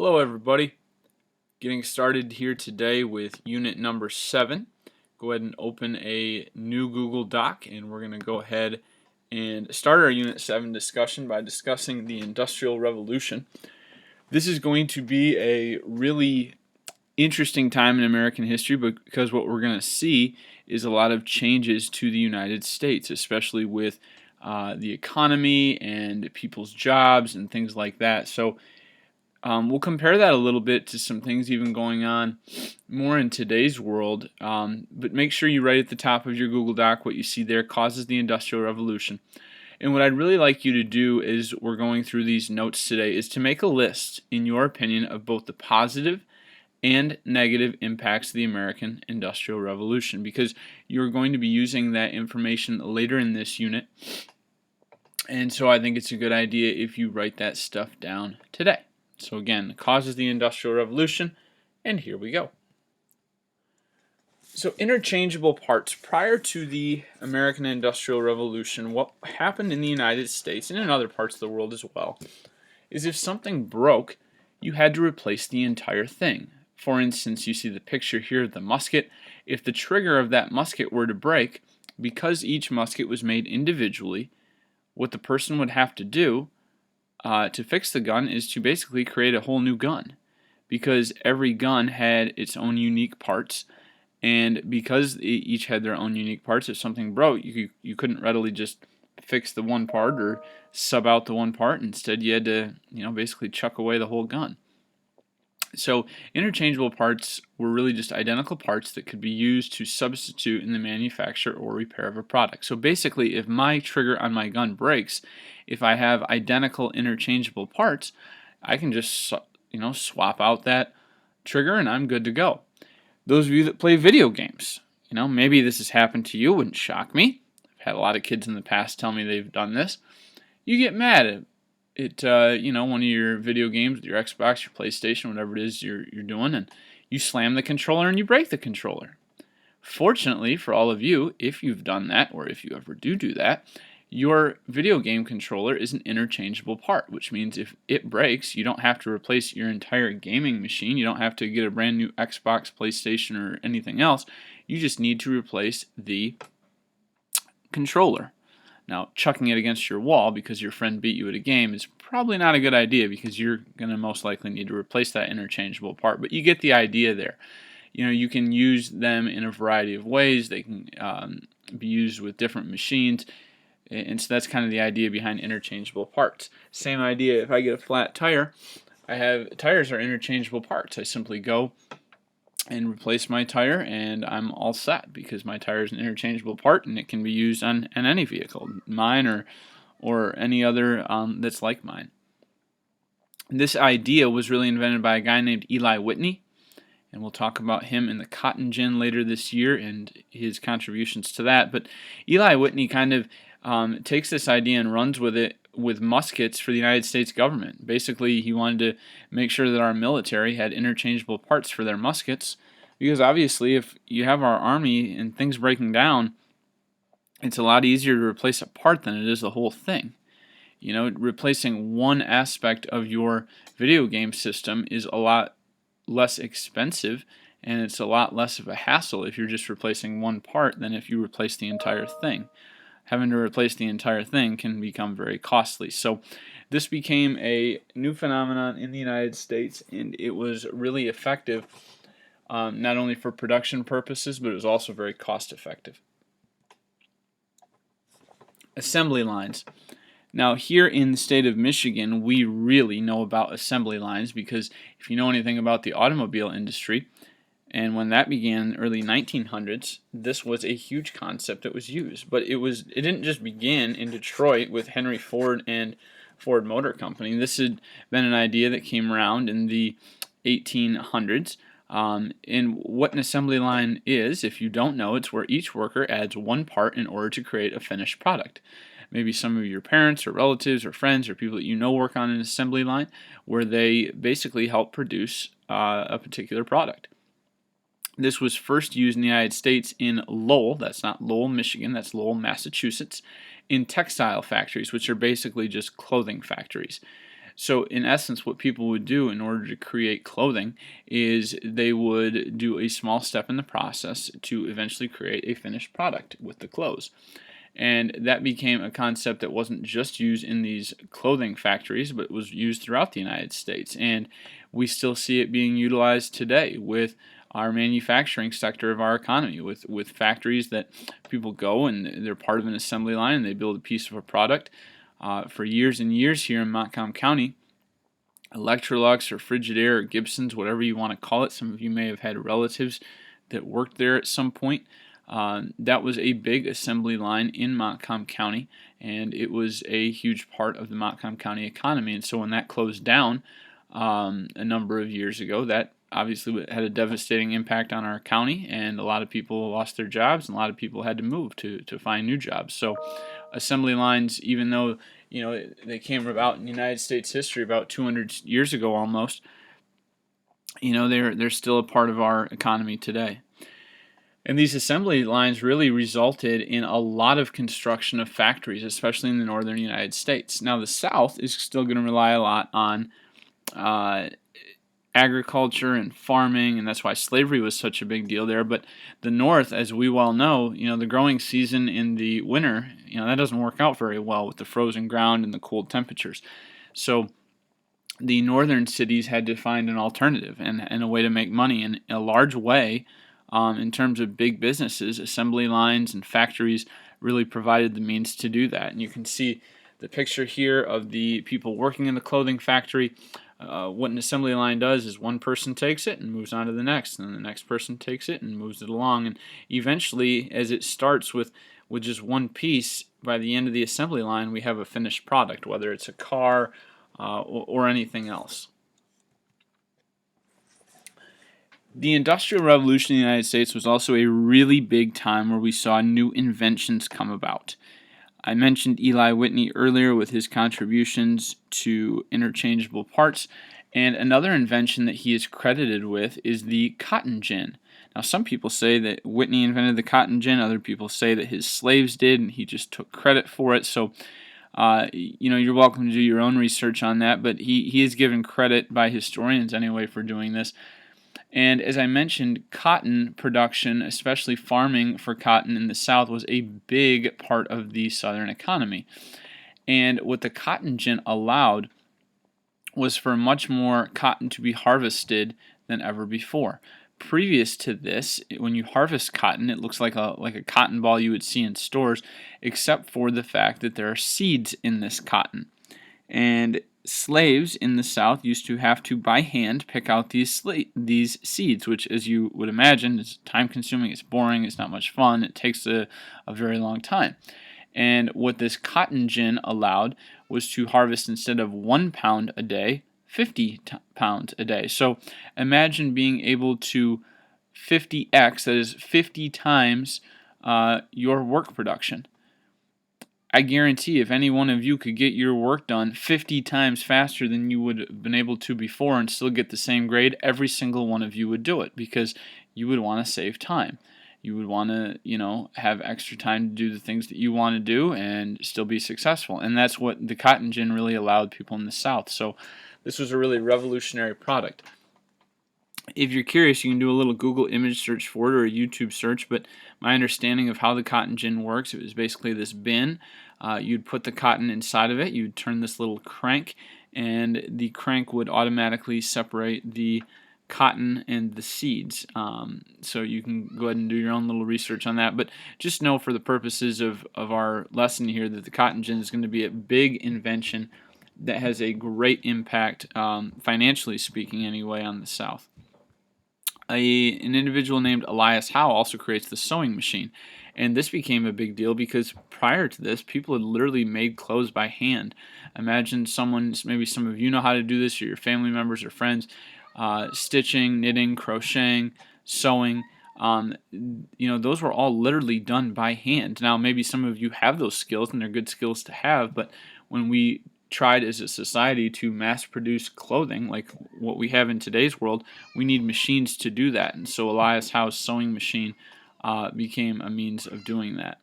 Hello everybody, getting started here today with unit number 7. Go ahead and open a new Google Doc and we're going to go ahead and start our unit 7 discussion by discussing the Industrial Revolution. This is going to be a really interesting time in American history because what we're going to see is a lot of changes to the United States, especially with the economy and people's jobs and things like that. So we'll compare that a little bit to some things even going on more in today's world, but make sure you write at the top of your Google Doc what you see there causes the Industrial Revolution. And what I'd really like you to do is we're going through these notes today is to make a list, in your opinion, of both the positive and negative impacts of the American Industrial Revolution, because you're going to be using that information later in this unit. And so I think it's a good idea if you write that stuff down today. So again, causes the Industrial Revolution, and here we go. So interchangeable parts. Prior to the American Industrial Revolution, what happened in the United States and in other parts of the world as well, is if something broke, you had to replace the entire thing. For instance, you see the picture here of the musket. If the trigger of that musket were to break, because each musket was made individually, what the person would have to do to fix the gun is to basically create a whole new gun, because every gun had its own unique parts, and because they each had their own unique parts, if something broke, you couldn't readily just fix the one part or sub out the one part. Instead, you had to basically chuck away the whole gun. So interchangeable parts were really just identical parts that could be used to substitute in the manufacture or repair of a product. So basically, if my trigger on my gun breaks, if I have identical interchangeable parts, I can just swap out that trigger and I'm good to go. Those of you that play video games, maybe this has happened to you, wouldn't shock me. I've had a lot of kids in the past tell me they've done this. You get mad at one of your video games, your Xbox, your PlayStation, whatever it is you're doing, and you slam the controller and you break the controller. Fortunately for all of you, if you've done that, or if you ever do that, your video game controller is an interchangeable part, which means if it breaks, you don't have to replace your entire gaming machine. You don't have to get a brand new Xbox, PlayStation, or anything else. You just need to replace the controller. Now, chucking it against your wall because your friend beat you at a game is probably not a good idea, because you're going to most likely need to replace that interchangeable part. But you get the idea there. You can use them in a variety of ways. They can be used with different machines. And so that's kind of the idea behind interchangeable parts. Same idea if I get a flat tire. Tires are interchangeable parts. I simply go and replace my tire and I'm all set, because my tire is an interchangeable part and it can be used on any vehicle, mine or any other that's like mine. This idea was really invented by a guy named Eli Whitney, and we'll talk about him in the cotton gin later this year and his contributions to that. But Eli Whitney kind of takes this idea and runs with it with muskets for the United States government. Basically, he wanted to make sure that our military had interchangeable parts for their muskets, because obviously if you have our army and things breaking down, it's a lot easier to replace a part than it is the whole thing. Replacing one aspect of your video game system is a lot less expensive, and it's a lot less of a hassle if you're just replacing one part than if you replace the entire thing. Having to replace the entire thing can become very costly. So this became a new phenomenon in the United States, and it was really effective, not only for production purposes, but it was also very cost effective. Assembly lines. Now here in the state of Michigan, we really know about assembly lines, because if you know anything about the automobile industry, and when that began in the early 1900s, this was a huge concept that was used. But it didn't just begin in Detroit with Henry Ford and Ford Motor Company. This had been an idea that came around in the 1800s. And what an assembly line is, if you don't know, it's where each worker adds one part in order to create a finished product. Maybe some of your parents or relatives or friends or people that you know work on an assembly line, where they basically help produce a particular product. This was first used in the United States in Lowell, that's not Lowell, Michigan, that's Lowell, Massachusetts, in textile factories, which are basically just clothing factories. So in essence, what people would do in order to create clothing is they would do a small step in the process to eventually create a finished product with the clothes. And that became a concept that wasn't just used in these clothing factories, but was used throughout the United States. And we still see it being utilized today with our manufacturing sector of our economy, with factories that people go and they're part of an assembly line and they build a piece of a product. For years and years here in Montcalm County, Electrolux or Frigidaire or Gibson's, whatever you want to call it. Some of you may have had relatives that worked there at some point. That was a big assembly line in Montcalm County, and it was a huge part of the Montcalm County economy. And so when that closed down a number of years ago, that obviously had a devastating impact on our county, and a lot of people lost their jobs, and a lot of people had to move to find new jobs. So assembly lines, even though they came about in United States history about 200 years ago almost, they're still a part of our economy today. And these assembly lines really resulted in a lot of construction of factories, especially in the northern United States. Now, the South is still going to rely a lot on agriculture and farming, and that's why slavery was such a big deal there. But the North, as we well know, the growing season in the winter, that doesn't work out very well with the frozen ground and the cold temperatures. So the northern cities had to find an alternative and a way to make money in a large way. In terms of big businesses, assembly lines and factories really provided the means to do that. And you can see the picture here of the people working in the clothing factory. What an assembly line does is one person takes it and moves on to the next, and then the next person takes it and moves it along. And eventually, as it starts with just one piece, by the end of the assembly line, we have a finished product, whether it's a car or anything else. The Industrial Revolution in the United States was also a really big time where we saw new inventions come about. I mentioned Eli Whitney earlier with his contributions to interchangeable parts, and another invention that he is credited with is the cotton gin. Now, some people say that Whitney invented the cotton gin, other people say that his slaves did, and he just took credit for it. So, you're welcome to do your own research on that, but he is given credit by historians anyway for doing this. And as I mentioned, cotton production, especially farming for cotton in the South, was a big part of the Southern economy. And what the cotton gin allowed was for much more cotton to be harvested than ever before. Previous to this, when you harvest cotton, it looks like a cotton ball you would see in stores, except for the fact that there are seeds in this cotton. And slaves in the South used to have to, by hand, pick out these seeds, which, as you would imagine, is time-consuming, it's boring, it's not much fun, it takes a very long time. And what this cotton gin allowed was to harvest, instead of 1 pound a day, 50 pounds a day. So imagine being able to 50x, that is 50 times your work production. I guarantee if any one of you could get your work done 50 times faster than you would have been able to before and still get the same grade, every single one of you would do it because you would want to save time. You would want to, have extra time to do the things that you want to do and still be successful. And that's what the cotton gin really allowed people in the South. So this was a really revolutionary product. If you're curious, you can do a little Google image search for it or a YouTube search, but my understanding of how the cotton gin works, it was basically this bin. You'd put the cotton inside of it, you'd turn this little crank, and the crank would automatically separate the cotton and the seeds. So you can go ahead and do your own little research on that, but just know for the purposes of our lesson here that the cotton gin is going to be a big invention that has a great impact, financially speaking anyway, on the South. An individual named Elias Howe also creates the sewing machine. And this became a big deal because prior to this, people had literally made clothes by hand. Imagine someone, maybe some of you know how to do this, or your family members or friends, stitching, knitting, crocheting, sewing. Those were all literally done by hand. Now, maybe some of you have those skills, and they're good skills to have, but when we tried as a society to mass produce clothing like what we have in today's world, we need machines to do that. And so Elias Howe's sewing machine became a means of doing that.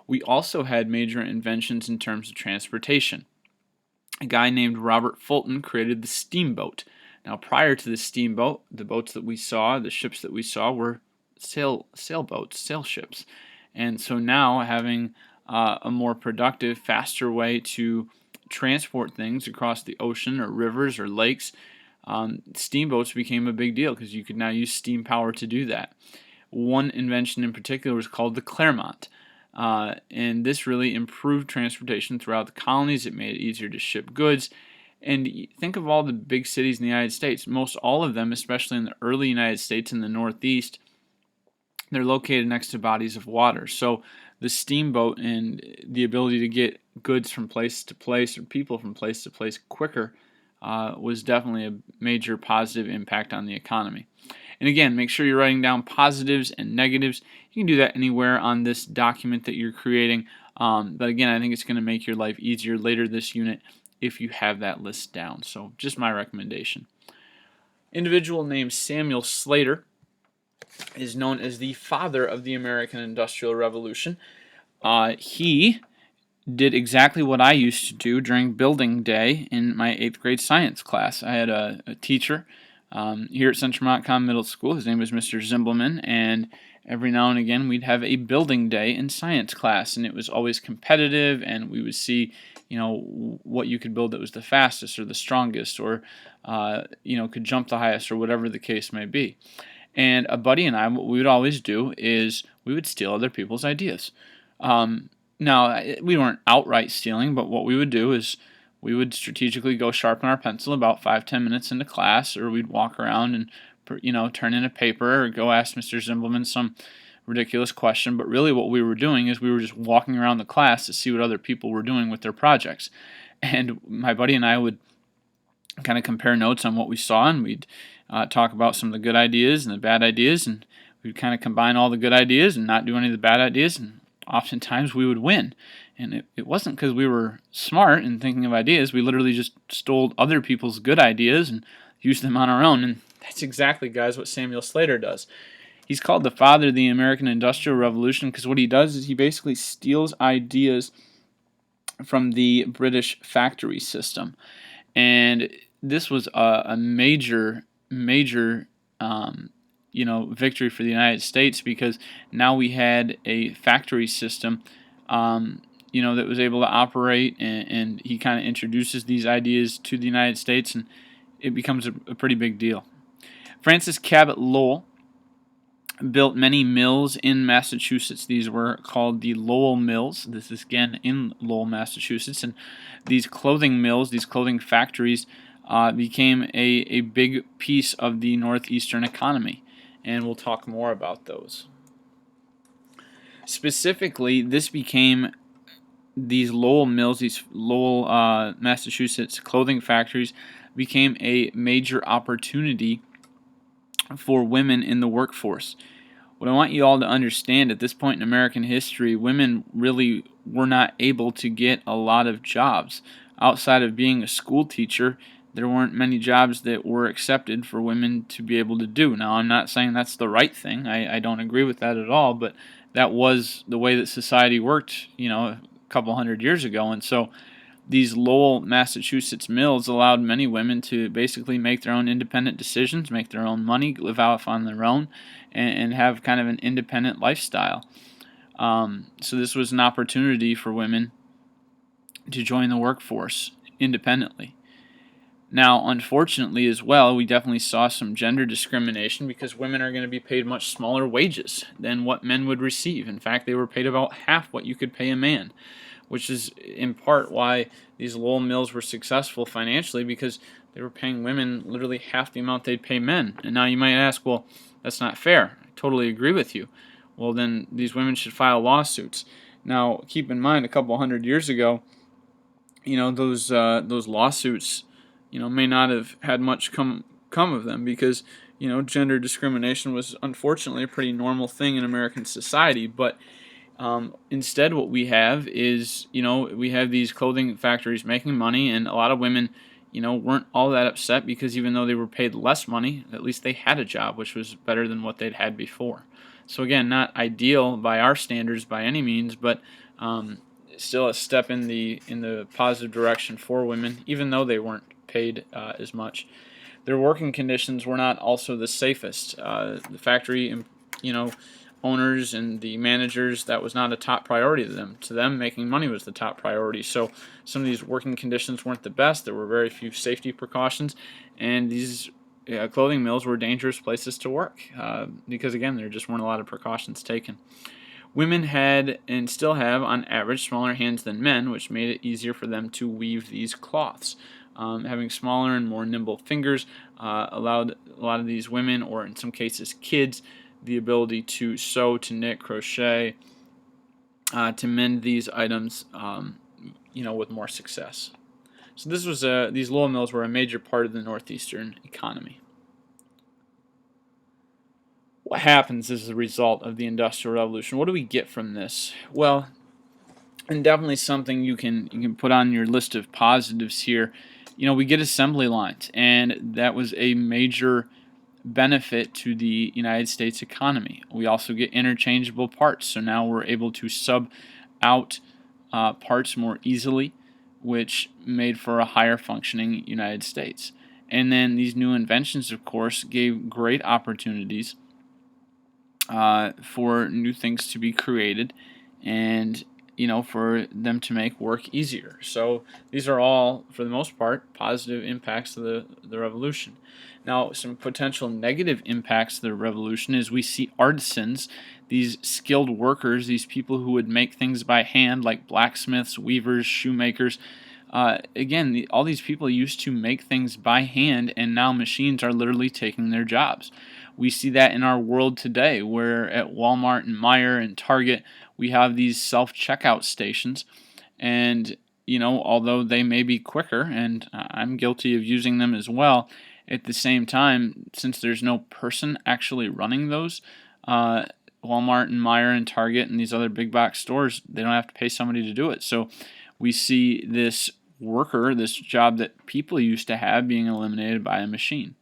We also had major inventions in terms of transportation. a guy named Robert Fulton created the steamboat. Now, prior to the steamboat, the boats that we saw, the ships that we saw, were sailboats, sail ships. And so now, having a more productive, faster way to transport things across the ocean or rivers or lakes, steamboats became a big deal because you could now use steam power to do that. One invention in particular was called the Clermont. And this really improved transportation throughout the colonies. It made it easier to ship goods. And think of all the big cities in the United States. Most all of them, especially in the early United States in the Northeast, they're located next to bodies of water. So the steamboat and the ability to get goods from place to place or people from place to place quicker was definitely a major positive impact on the economy. And again, make sure you're writing down positives and negatives. You can do that anywhere on this document that you're creating. But again, I think it's going to make your life easier later this unit if you have that list down. So just my recommendation. Individual named Samuel Slater is known as the father of the American Industrial Revolution. He did exactly what I used to do during building day in my 8th grade science class. I had a teacher here at Central Montcalm Middle School. His name was Mr. Zimbelman, and every now and again we'd have a building day in science class, and it was always competitive, and we would see what you could build that was the fastest or the strongest or could jump the highest or whatever the case may be. And a buddy and I, what we would always do is we would steal other people's ideas. Now, we weren't outright stealing, but what we would do is we would strategically go sharpen our pencil about 5-10 minutes into class, or we'd walk around and turn in a paper or go ask Mr. Zimbelman some ridiculous question. But really what we were doing is we were just walking around the class to see what other people were doing with their projects. And my buddy and I would kind of compare notes on what we saw, and we'd talk about some of the good ideas and the bad ideas, and we'd kind of combine all the good ideas and not do any of the bad ideas, and oftentimes we would win. And it wasn't because we were smart in thinking of ideas. We literally just stole other people's good ideas and used them on our own. And that's exactly, guys, what Samuel Slater does. He's called the father of the American Industrial Revolution because what he does is he basically steals ideas from the British factory system. And this was a major victory for the United States, because now we had a factory system that was able to operate, and he kind of introduces these ideas to the United States, and it becomes a pretty big deal. Francis Cabot Lowell built many mills in Massachusetts. These were called the Lowell Mills. This is again in Lowell, Massachusetts, and these clothing mills, these clothing factories, became a big piece of the northeastern economy, and we'll talk more about those. Specifically, these Lowell Mills, these Lowell, Massachusetts clothing factories became a major opportunity for women in the workforce. What I want you all to understand, at this point in American history, women really were not able to get a lot of jobs. Outside of being a school teacher, there weren't many jobs that were accepted for women to be able to do. Now, I'm not saying that's the right thing. I don't agree with that at all, but that was the way that society worked, a couple hundred years ago. And so these Lowell, Massachusetts mills allowed many women to basically make their own independent decisions, make their own money, live out on their own, and have kind of an independent lifestyle. So this was an opportunity for women to join the workforce independently. Now, unfortunately as well, we definitely saw some gender discrimination because women are going to be paid much smaller wages than what men would receive. In fact, they were paid about half what you could pay a man, which is in part why these Lowell mills were successful financially, because they were paying women literally half the amount they'd pay men. And now you might ask, well, that's not fair. I totally agree with you. Well, then these women should file lawsuits. Now, keep in mind, a couple hundred years ago, those lawsuits, may not have had much come of them, because, gender discrimination was unfortunately a pretty normal thing in American society. But instead what we have is, we have these clothing factories making money, and a lot of women, weren't all that upset, because even though they were paid less money, at least they had a job, which was better than what they'd had before. So again, not ideal by our standards by any means, but still a step in the positive direction for women, even though they weren't paid as much. Their working conditions were not also the safest. The factory, owners and the managers, that was not a top priority to them. To them, making money was the top priority. So some of these working conditions weren't the best. There were very few safety precautions, and these clothing mills were dangerous places to work because, again, there just weren't a lot of precautions taken. Women had and still have, on average, smaller hands than men, which made it easier for them to weave these cloths. Having smaller and more nimble fingers allowed a lot of these women, or in some cases kids, the ability to sew, to knit, crochet, to mend these items, with more success. So this was these Lowell mills were a major part of the northeastern economy. What happens as a result of the Industrial Revolution? What do we get from this? Well, and definitely something you can put on your list of positives here. We get assembly lines, and that was a major benefit to the United States economy. We also get interchangeable parts, so now we're able to sub out parts more easily, which made for a higher functioning United States. And then these new inventions, of course, gave great opportunities for new things to be created, and for them to make work easier. So these are all, for the most part, positive impacts of the revolution. Now, some potential negative impacts of the revolution is we see artisans, these skilled workers, these people who would make things by hand, like blacksmiths, weavers, shoemakers. Again, all these people used to make things by hand, and now machines are literally taking their jobs. We see that in our world today, where at Walmart and Meijer and Target, we have these self-checkout stations, and although they may be quicker, and I'm guilty of using them as well, at the same time, since there's no person actually running those, Walmart and Meijer and Target and these other big box stores, they don't have to pay somebody to do it. So we see this worker, this job that people used to have, being eliminated by a machine.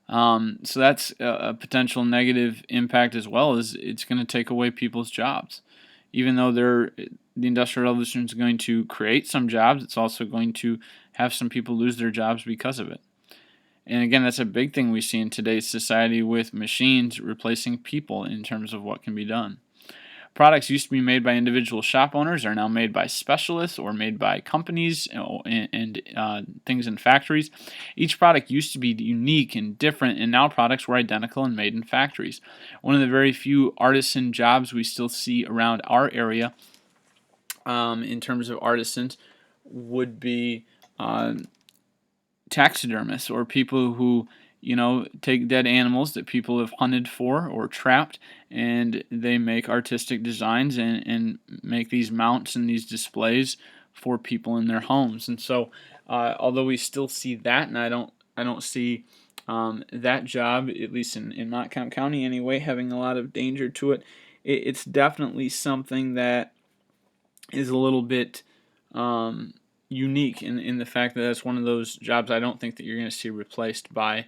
So that's a potential negative impact as well, as it's going to take away people's jobs. Even though the Industrial Revolution is going to create some jobs, it's also going to have some people lose their jobs because of it. And again, that's a big thing we see in today's society, with machines replacing people in terms of what can be done. Products used to be made by individual shop owners are now made by specialists or made by companies and things in factories. Each product used to be unique and different, and now products were identical and made in factories. One of the very few artisan jobs we still see around our area in terms of artisans would be taxidermists, or people who take dead animals that people have hunted for or trapped, and they make artistic designs and make these mounts and these displays for people in their homes. And so, although we still see that, and I don't see that job, at least in Montcalm County anyway, having a lot of danger to it, it's definitely something that is a little bit unique in the fact that that's one of those jobs I don't think that you're going to see replaced by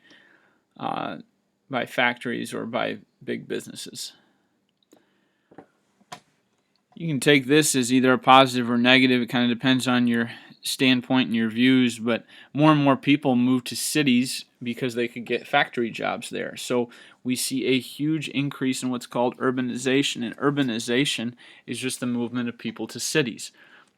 factories or by big businesses. You can take this as either a positive or negative. It kind of depends on your standpoint and your views, but more and more people move to cities because they could get factory jobs there. So we see a huge increase in what's called urbanization, and urbanization is just the movement of people to cities.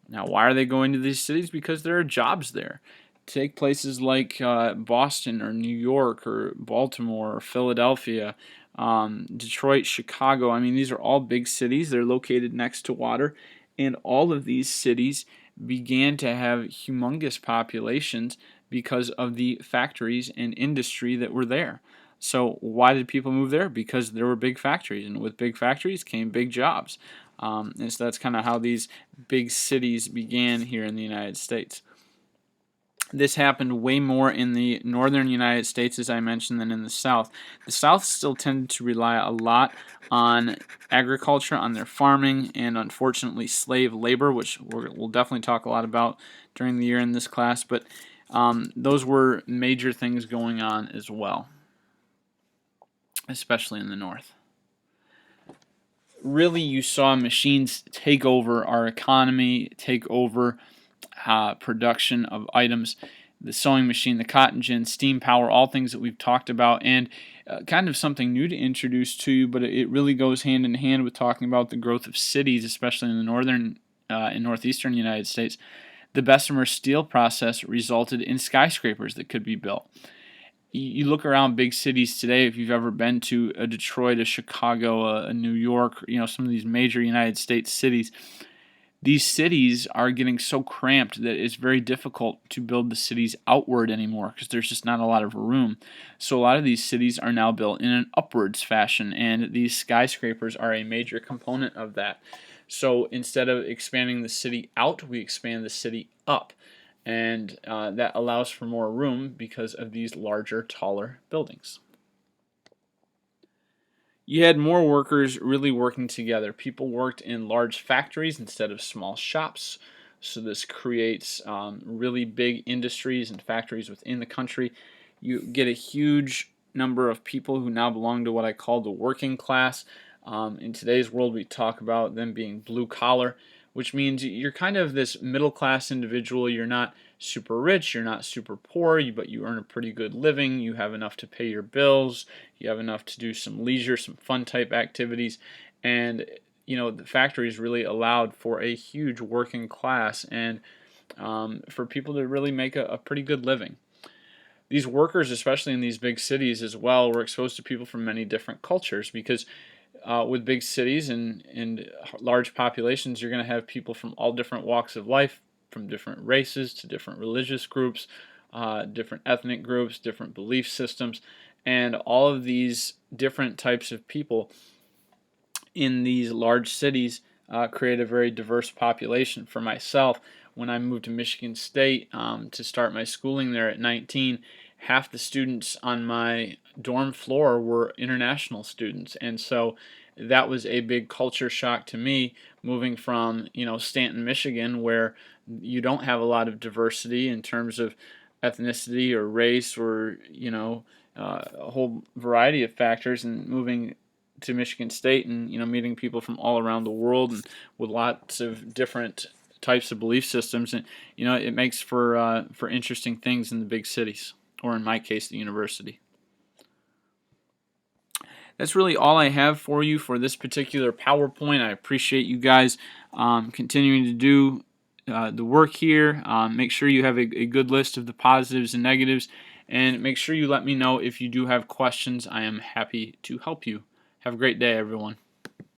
Now, why are they going to these cities? Because there are jobs there. Take places like Boston or New York or Baltimore or Philadelphia, Detroit, Chicago. I mean, these are all big cities. They're located next to water, and all of these cities began to have humongous populations because of the factories and industry that were there. So why did people move there? Because there were big factories, and with big factories came big jobs. And so that's kind of how these big cities began here in the United States. This happened way more in the northern United States, as I mentioned, than in the South. The South still tended to rely a lot on agriculture, on their farming, and unfortunately slave labor, which we'll definitely talk a lot about during the year in this class, but those were major things going on as well, especially in the North. really you saw machines take over our economy, take over production of items. The sewing machine, the cotton gin, steam power, all things that we've talked about, and kind of something new to introduce to you, but it really goes hand in hand with talking about the growth of cities, especially in the northern and northeastern United States. The Bessemer Steel Process resulted in skyscrapers that could be built. You look around big cities today, if you've ever been to a Detroit, a Chicago, a New York, some of these major United States cities, these cities are getting so cramped that it's very difficult to build the cities outward anymore because there's just not a lot of room. So a lot of these cities are now built in an upwards fashion, and these skyscrapers are a major component of that. So instead of expanding the city out, we expand the city up, and that allows for more room because of these larger, taller buildings. You had more workers really working together. People worked in large factories instead of small shops. So this creates really big industries and factories within the country. You get a huge number of people who now belong to what I call the working class. In today's world, we talk about them being blue collar, which means you're kind of this middle class individual. You're not super rich, you're not super poor, but you earn a pretty good living. You have enough to pay your bills. You have enough to do some leisure, some fun type activities, and the factories really allowed for a huge working class and for people to really make a pretty good living. These workers, especially in these big cities as well, were exposed to people from many different cultures because with big cities and large populations, you're going to have people from all different walks of life, from different races to different religious groups, different ethnic groups, different belief systems, and all of these different types of people in these large cities create a very diverse population. For myself, when I moved to Michigan State to start my schooling there at 19, half the students on my dorm floor were international students, and so that was a big culture shock to me, moving from Stanton, Michigan, where you don't have a lot of diversity in terms of ethnicity or race or a whole variety of factors, and moving to Michigan State and meeting people from all around the world and with lots of different types of belief systems, and it makes for interesting things in the big cities, or in my case, the university. That's really all I have for you for this particular PowerPoint. I appreciate you guys continuing to do the work here. Make sure you have a good list of the positives and negatives, and make sure you let me know if you do have questions. I am happy to help you. Have a great day, everyone.